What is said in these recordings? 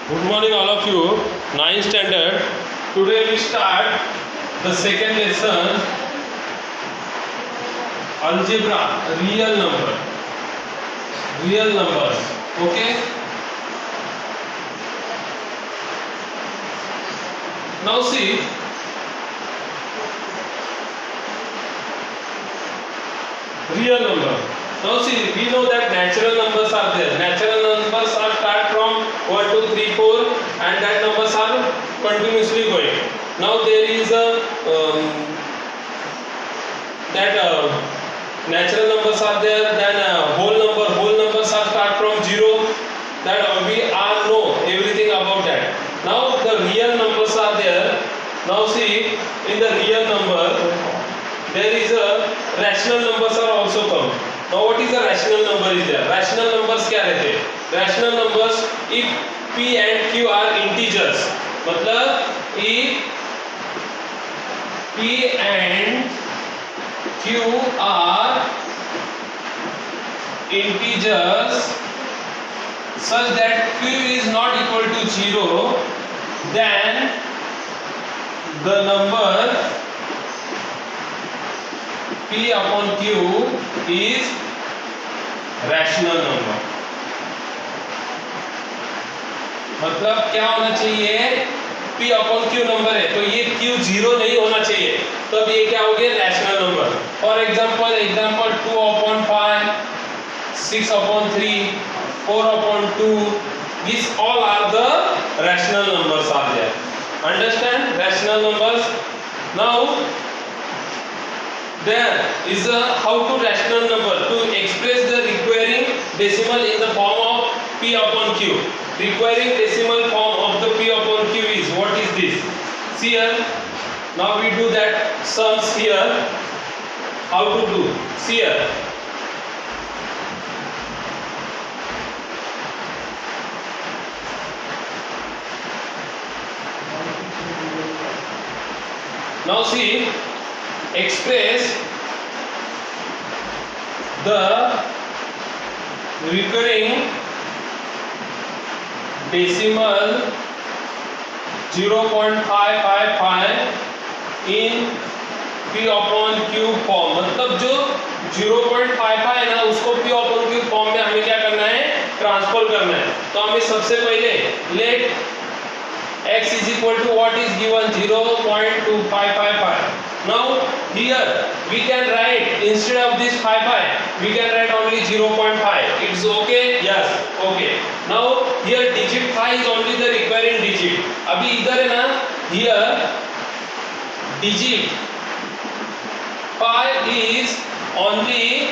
Good morning all of you. 9th standard. Today we start the second lesson, algebra, real numbers. Okay. Now see, real number. Now see, we know that natural numbers are there. Natural numbers are start from 1, 2, 3, 4 and that numbers are continuously going. Now there is a natural numbers are there, then whole numbers are start from 0. That we all know everything about that. Now the real numbers are there. Now see, in the real number there is a rational numbers are also come. Now what is a rational number is there? Rational numbers क्या रहते हैं? Rational numbers if p and q are integers, मतलब if p and q are integers such that q is not equal to 0, then the number p upon q is rational number. मतलब क्या होना चाहिए? p upon q number है तो ये q 0 नहीं होना चाहिए, तब ये क्या हो गया? Rational number. For example 2 upon 5, 6 upon 3, 4 upon 2, these all are the rational numbers are there. Understand? Rational numbers. Now there is a how to rational number to express the requiring decimal in the form of p upon q. Requiring decimal form of the p upon q is, what is this? See here, now we do that sums here. How to do? See here, now see, express the recurring decimal 0.555 in p upon q form. मतलब जो 0.55 है ना, उसको p upon q form में हमें क्या करना है? ट्रांसफर करना है. तो हमें सबसे पहले late x is equal to what is given 0.2555. Now here we can write, instead of this 55 we can write only 0.5. It's okay? Yes, okay. Now here digit 5 is only the requiring digit. अभी इधर है ना, here digit 5 is only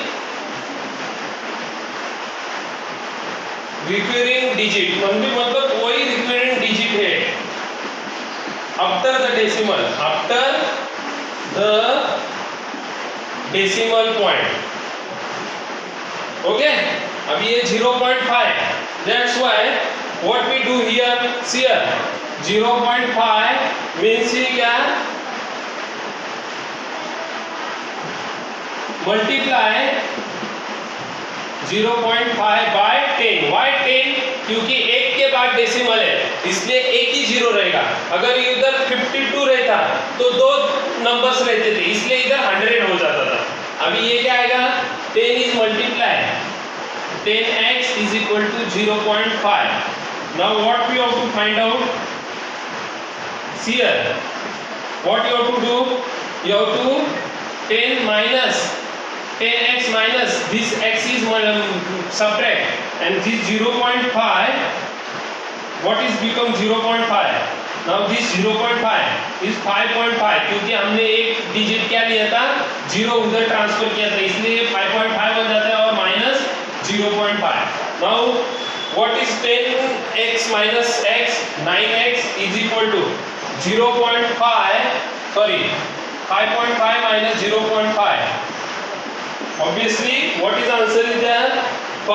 requiring digit. only मतलब वही requiring digit है after the decimal point. Okay, अभी ये 0.5. That's why what we do here, see here, 0.5 means ये क्या? Multiply 0.5 by 10. Why 10? क्योंकि एक के बाद डेसिमल है, इसलिए एक ही जीरो रहेगा. अगर इधर 52 रहता तो दो नंबर्स रहते थे, इसलिए इधर 100 हो जाता था. अभी ये क्या आएगा? 10 is multiply 10x is equal to 0.5. Now what we have to find out? See here, what you have to do? You have to 10 minus 10x minus this x is subtract, and this 0.5, what is become 0.5? now this 0.5 is 5.5, क्योंकि हमने एक digit क्या लिया था? 0 उधर transfer किया था, इसलिए 5.5 बन जाता है और minus 0.5. now what is 10x minus x? 9x is equal to 0.5, sorry 5.5 minus 0.5. obviously what is the answer is there? 5.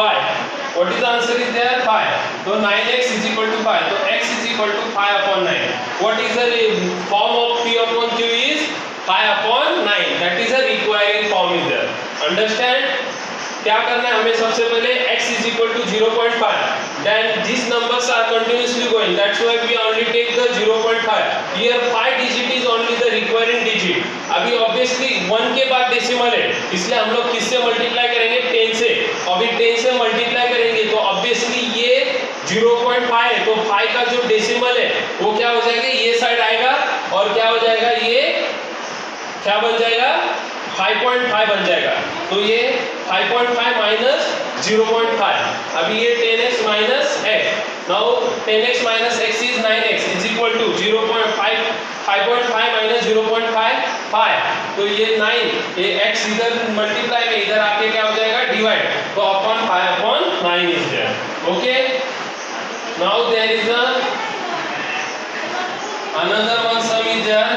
what is the answer is there? 5. so 9x is equal to 5, so x is equal to 5 upon 9. what is the form of p upon q is 5 upon 9. that is a requiring form is there. Understand? क्या करना है हमें? सबसे पहले x is equal to 0.5, then these numbers are continuously going, that's why we only take the 0.5. Here 5 digit is only the requiring digit. अभी obviously 1 के बाद decimal है, इसलिए हम लोग किससे मल्टीप्लाई करेंगे? 10 से. अभी 10 से मल्टीप्लाई करेंगे तो obviously ये 0.5 है, तो 5 का जो डेसिमल है वो क्या हो जाएगा? ये साइड आएगा और क्या हो जाएगा? ये क्या बन जाएगा? 5.5 बन जाएगा. तो ये 5.5 माइनस 0.5. अभी ये 10x minus x. Now 10x minus x is 9x is equal to 0.5. 5.5 minus 0.5 5. तो ये 9, ये x इधर मल्टीप्लाई में इधर आके क्या हो जाएगा? डिवाइड. तो upon 5/9 is there. Okay. Now there is another one sum is there.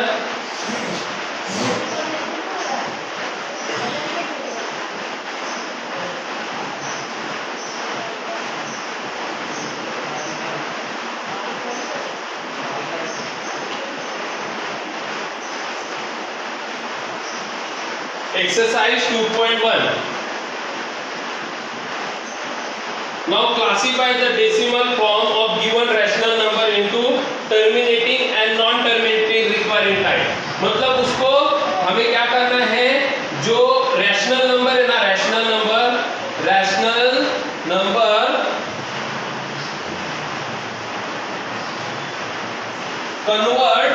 Exercise 2.1. Now classify the decimal form of given rational number into terminating and non-terminating requiring type. मतलब उसको हमें क्या करना है? जो रैशनल नंबर है ना, rational number convert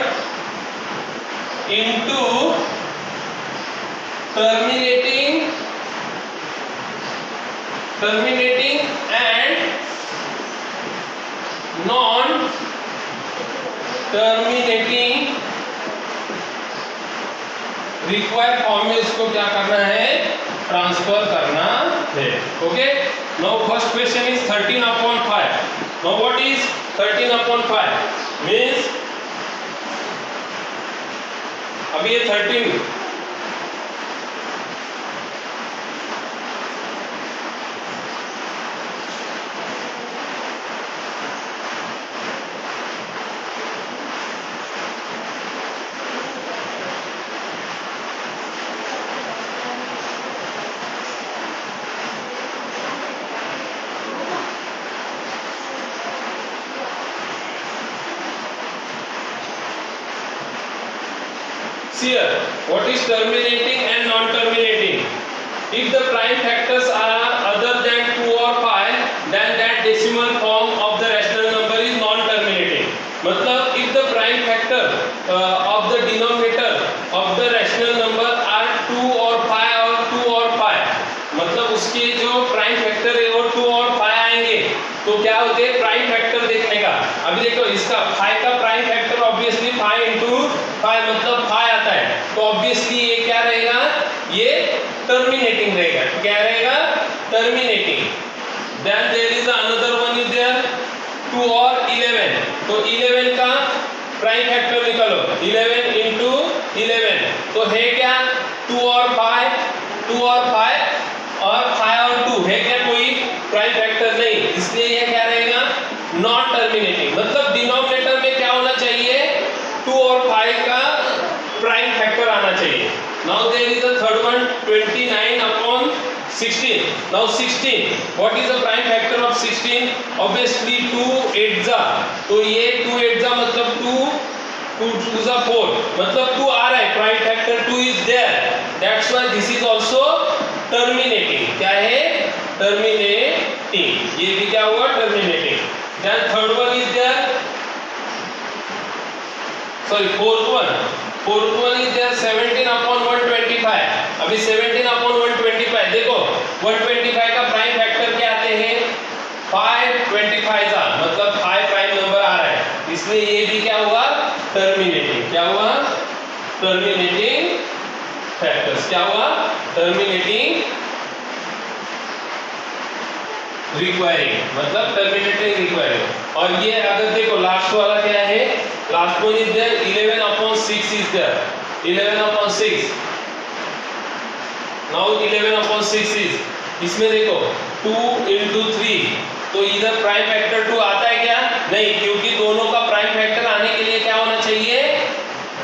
into terminating and non terminating require form में इसको क्या करना है? ट्रांसफर करना है. Okay. Now first question is 13/5. Now what is 13/5? Means अभी ये 13 here what is terminating and non-terminating? If the prime factors are other than 2 or 5, then that decimal form of the rational number is non-terminating. मतलब if the prime factor of the denominator of the rational number are 2 or 5 or 2 or 5, मतलब उसके जो prime factor है वो 2 और 5 आएंगे तो क्या होते हैं? प्राइम फैक्टर देखने का. अभी देखो इसका 5 का प्राइम फैक्टर ऑब्वियसली 5 into 5 मतलब 5 आता है, तो ऑब्वियसली ये क्या रहेगा? ये टर्मिनेटिंग रहेगा. क्या रहेगा? Terminating. Then there is another one is there 2 और 11. तो 11 का प्राइम फैक्टर निकालो. 11 into 11 तो है क्या? 2 और 5, 2 और 5 और 5 और 2 है क्या? कोई प्राइम फैक्टर नहीं, इसलिए ये क्या रहेगा? Non terminating. मतलब डिनोमिनेटर में क्या होना चाहिए? 2 और 5 का प्राइम फैक्टर आना चाहिए. Now there is the third one 29/16. Now 16 what is the prime factor of 16? Obviously 2 8 जा, तो ये 2 8 जा मतलब 2 2 जा 4 मतलब 2 आ रहा है. Prime factor 2 is there. That's why this is also terminating. क्या है? टर्मिनेटिंग. ये भी क्या हुआ? Terminating. Then third one is there, sorry fourth one is there 17/125. अभी 17/125 देखो 125 का प्राइम फैक्टर क्या आते हैं? 5 25 जा मतलब 5 प्राइम नंबर आ रहा है, इसलिए ये भी क्या हुआ? टर्मिनेटिंग. क्या हुआ? Terminating factors. क्या हुआ? टर्मिनेटिंग रिक्वायरिंग मतलब टर्मिनेटिंग रिक्वायरिंग. और ये अगर देखो लास्ट वाला क्या है? Last one is there 11/6 is there. 11/6. Now 11/6 is, इसमें देखो 2 into 3 तो इधर प्राइम फैक्टर 2 आता है क्या? नहीं, क्योंकि दोनों का प्राइम फैक्टर आने के लिए क्या होना चाहिए?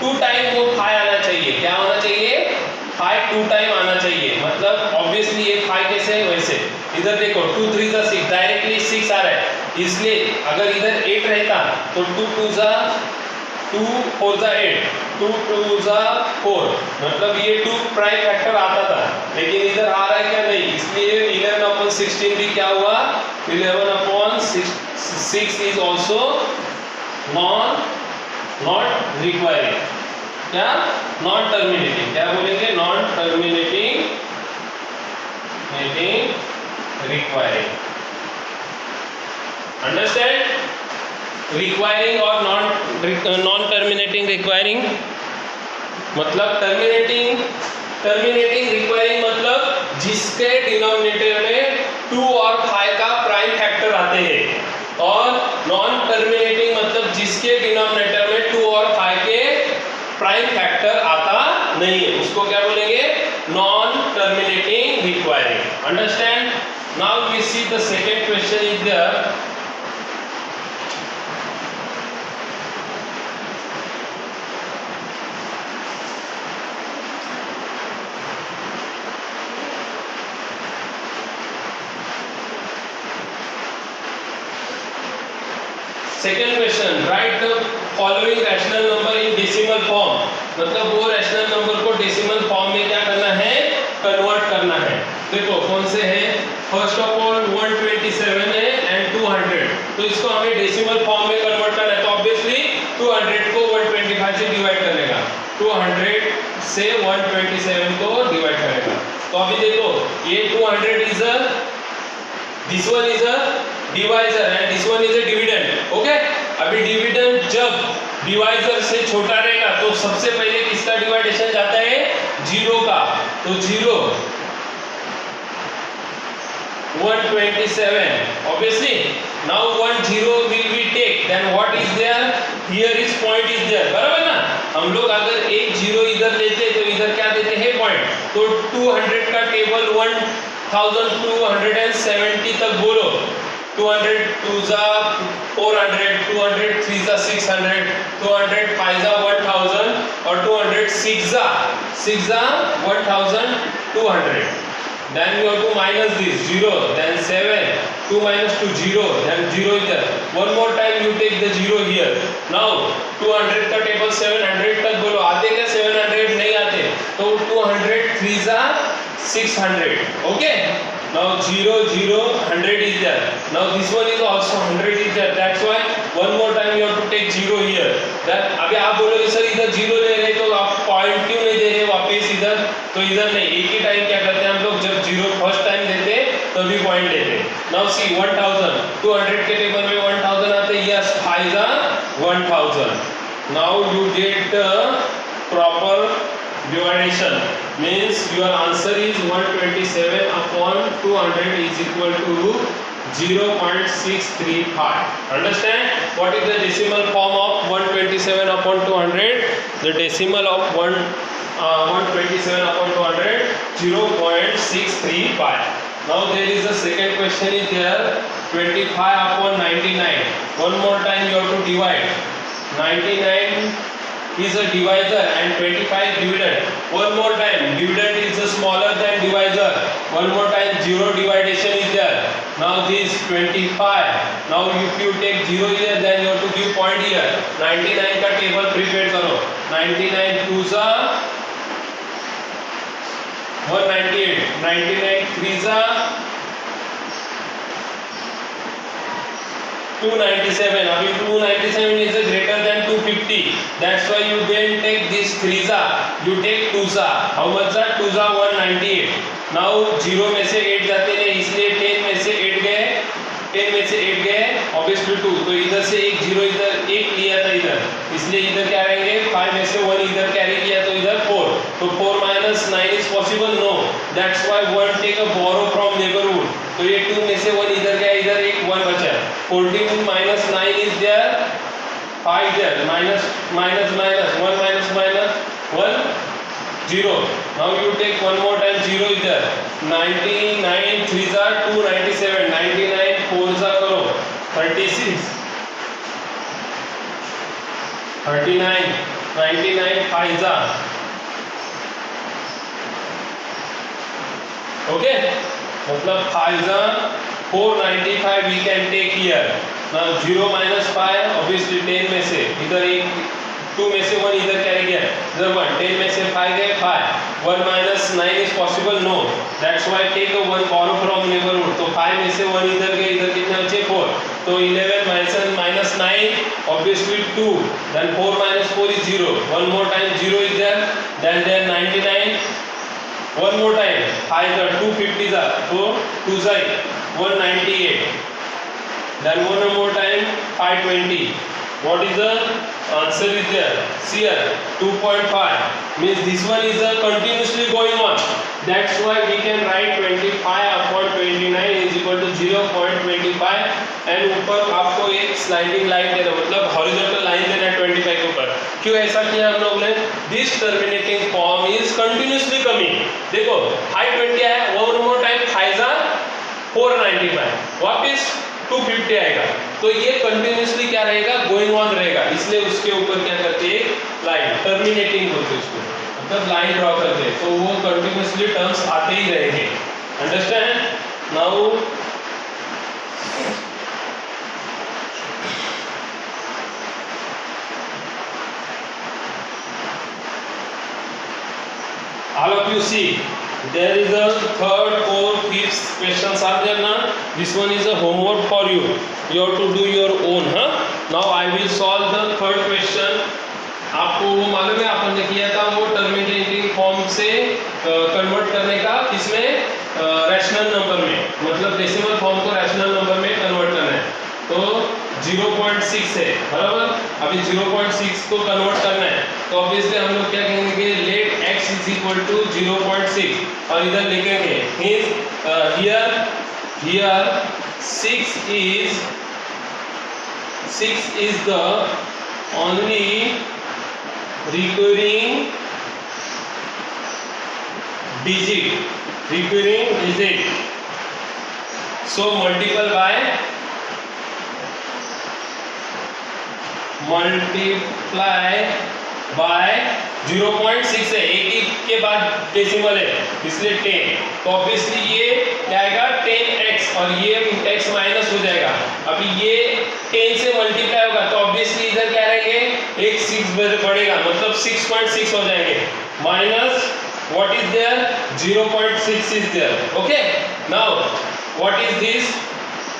2 टाइम वो 5 आना चाहिए. क्या होना चाहिए? 5 2 टाइम आना चाहिए. मतलब ऑब्वियसली ये 5 कैसे है? वैसे इधर देखो 2 3 6 डायरेक्टली 6 आ रहा है, इसलिए अगर इधर 8 रहता तो 2 2 जा 2 4 जा 8, 2 2 जा 4, मतलब ये 2 प्राइम फैक्टर आता था, लेकिन इधर आ रहा है क्या? नहीं, इसलिए 11/16 भी क्या हुआ? 11/6 इज ऑल्सो नॉट रिक्वायरिंग, क्या? नॉन टर्मिनेटिंग, क्या बोलेंगे? Non terminating recurring. Understand? Requiring और नॉन टर्मिनेटिंग रिक्वायरिंग मतलब टर्मिनेटिंग रिक्वायरिंग मतलब जिसके डिनोमिनेटर में 2 और 5 का प्राइम फैक्टर आते हैं, और नॉन टर्मिनेटिंग मतलब जिसके डिनोमिनेटर में 2 और 5 के प्राइम फैक्टर आता नहीं है, उसको क्या बोलेंगे? Non terminating recurring. Understand? Now we see the second question is there. Second question, right the following rational number in decimal form, मतलब वो रैशनल नंबर को डेसिमल फॉर्म में क्या करना है? कन्वर्ट करना है। देखो कौन से हैं? फर्स्ट ऑफ ऑल 127 है एंड 200, तो इसको हमें डेसिमल फॉर्म में कन्वर्ट करना है, तो ऑब्वियसली 200 को 125 से डिवाइड करेगा, 200 से 127 को डिवाइड करेगा। तो अभी देखो ये 200 is a, this one is a divisor and this one is a dividend. Okay, अभी डिविडेंड जब डिवाइजर से छोटा रहेगा तो सबसे पहले किसका डिवाइडेशन जाता है? 0 का, तो 0 127 obviously now 10 will be take, then what is there? Here is point is there, बराबर ना? हम लोग अगर एक 0 इधर लेते तो इधर क्या देते हैं? पॉइंट। तो 200 का टेबल 1270 तक बोलो। 200 2 जा 400, 200 3 जा 600, 200 5 जा 1000 और 200 6 जा 1200। Then you have to minus this 0, then 7, 2 minus 2 0, then 0 is there. One more time you take the 0 here. Now 200 का टेबल 700 तक बोलो, आते क्या? 700 नहीं आते, तो 200 3 जा 600. Okay. Now 0 0 100 is there. Now this one is also 100 is there. That's why one more time you have to take 0 here. Then अभी आप बोलोगे सर इधर 0 ले रहे तो आप पॉइंट क्यों नहीं दे रहे वापस इधर? तो इधर नहीं, एक ही टाइम क्या करते हैं हम लोग, जब 0 फर्स्ट टाइम देते तभी पॉइंट देते। Now see 1000, 200 के टेबल में 1000 आते, yes 5 जा 1000. Now you get the proper division, means your answer is 127 upon 200 is equal to 0.635. Understand what is the decimal form of 127 upon 200? The decimal of 127 upon 200 0.635. Now there is a second question is there, 25 upon 99. One more time you have to divide. 99 is a divisor and 25 dividend. One more time, dividend is smaller than divisor. One more time, 0 dividation is there. Now this 25. Now if you take 0 here, then you have to give point here. 99 का table prepare करो. 99 2 जा 198. 99 3 जा 297. अभी 297 is greater than 250. That's why you didn't take this 3 जा, you take 2 जा. How much जा? 2 जा 198. Now 0 में से 8 जाते हैं, इसलिए 10 में से 8 गए, 10 में से 8 गए, obviously 2. तो इधर से एक 0 इधर एक लिया था इधर, इसलिए इधर क्या रहेंगे? 5 में से 1 इधर कैरी किया तो इधर 4. तो 4 minus 9 is possible? No. That's why 1 take a borrow from neighborhood. तो ये 2 में से 1 इधर गया, इधर एक 1 बचा. 14 minus 9 is there, 5 there, minus 1 minus 1 0. Now you take one more time 0 is there. 99 3 जा 297, 99 4 जा करो 36, 39, 99 5 जा. ओके, मतलब 5 जा 495 we can take here. Now 0 minus 5 obviously 10 में से इधर एक 2 में से 1 इधर कैरी गया, इधर 1, 10 में से 5 गए 5, 1 minus 9 is possible, no, that's why take a 1 borrow from neighborhood, तो 5 में से 1 इधर गए, इधर कितने बचे 4, तो 11 minus 9 obviously 2, then 4 minus 4 is 0, one more time 0 is there, then there 99, one more time 5 is 250 are, so 2 is 198, then one more time 520. What is the answer is there? See here 2.5 means this one is continuously going on. That's why we can write 25 upon 29 is equal to 0.25 and ऊपर आपको एक sliding line देना, मतलब horizontal line देना है 25 के ऊपर। क्यों ऐसा किया हम लोग ने? This terminating form is continuously coming. देखो 520 है, वन मोर टाइम 495 वापस 250 आएगा, तो ये कंटिन्यूसली क्या रहेगा? गोइंग ऑन रहेगा, इसलिए उसके ऊपर क्या करते हैं? लाइन टर्मिनेटिंग बोलते हैं उसको, मतलब लाइन ड्रॉ करते हैं, तो वो कंटिन्यूसली टर्म्स आते ही रहेंगे। Understand? Now all of you see there is a third, fourth, fifth questions are there now. This one is a homework for you, you have to do your own, huh? Now I will solve the third question. आपको वो मालूम है अपन ने किया था वो terminating form से convert करने का, किसमें? रैशनल नंबर में, मतलब डेसिमल फॉर्म को रैशनल नंबर में कन्वर्ट करना है, तो 0.6 है बराबर। अभी 0.6 को कन्वर्ट करना है, तो ऑब्वियसली हम लोग क्या कहेंगे? Let x is equal to 0.6 और इधर लिखेंगे here 6 is the only recurring digit, so multiply by 0.6 है, एक ही के बाद डेसिमल है इसलिए 10, तो ऑब्वियसली ये क्या आएगा? 10x और ये x माइनस हो जाएगा। अभी ये 10 से मल्टीप्लाई होगा, तो ऑब्वियसली इधर क्या रहेंगे? एक 6 बढ़ेगा, मतलब 6.6 हो जाएंगे, minus what is there? 0.6 is there. Okay, now what is this?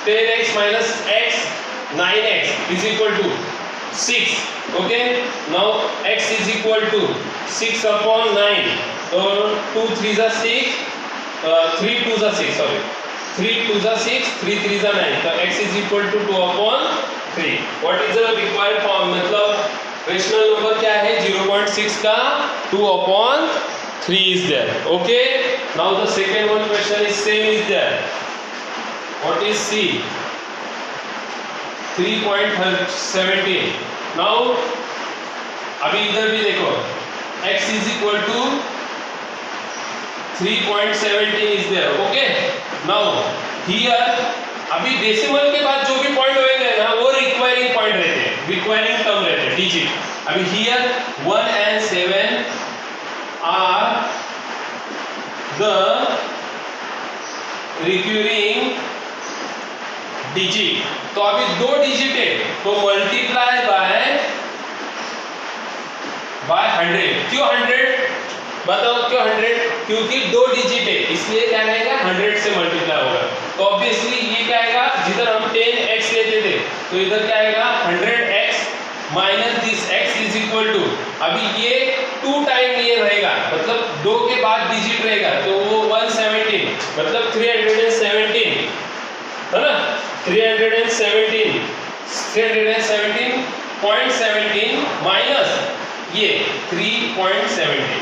10x minus x, 9x is equal to 6. Okay, now x is equal to 6 upon 9, so 2 3s are 6, 3 2s are 6, sorry, 3 2s are 6, 3 3s are 9, so x is equal to 2 upon 3. What is the required form? मतलब rational number क्या है? 0.6 का 2 upon 3 is there. Okay, now the second one question is same is there. What is C? 3.17. Now अभी इधर भी देखो x is equal to 3.17 is there. Okay, now here अभी decimal के बाद जो भी पॉइंट होंगे ना वो रिक्वायरिंग पॉइंट रहते हैं, रिक्वायरिंग टर्म रहते हैं, डिजिट। अभी here 1 and 7 are the recurring digit, तो अभी 2 डिजिट है, तो मल्टीप्लाई बाय 100। क्यों 100? बताओ क्यों 100? क्योंकि 2 डिजिट है, इसलिए क्या रहेगा? 100 से मल्टीप्लाई होगा, तो ऑब्वियसली ये क्या आएगा? जिधर हम 10x लेते थे, तो इधर क्या आएगा? 100x minus this x is equal to, अभी ये 2 टाइम ये रहेगा, मतलब 2 के बाद डिजिट रहेगा, तो वो 117, मतलब 317 है ना? 317.17 माइनस ये 3.17,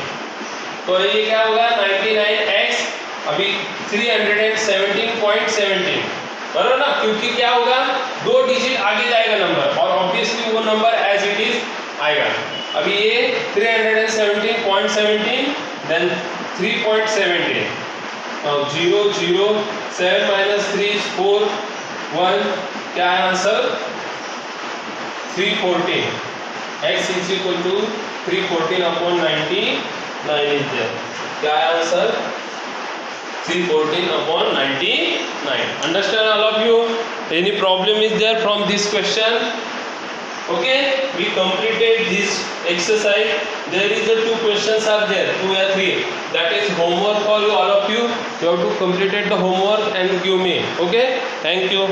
तो ये क्या होगा? 99x, अभी 317.17 बराबर ना, क्योंकि क्या होगा? 2 डिजिट आगे जाएगा नंबर, और ऑब्वियसली वो नंबर एज इट इज आएगा। अभी ये 317.17 देन 3.17, 0 0 7 minus 3 is 4 1, क्या है answer? 314। x is equal to 314 upon 99 is there. क्या है answer? 314 upon 99. Understand all of you? Any problem is there from this question? Okay, we completed this exercise. There is the 2 questions are there, 2 or 3. That is homework for you, all of you. You have to complete the homework and give me. Okay, thank you.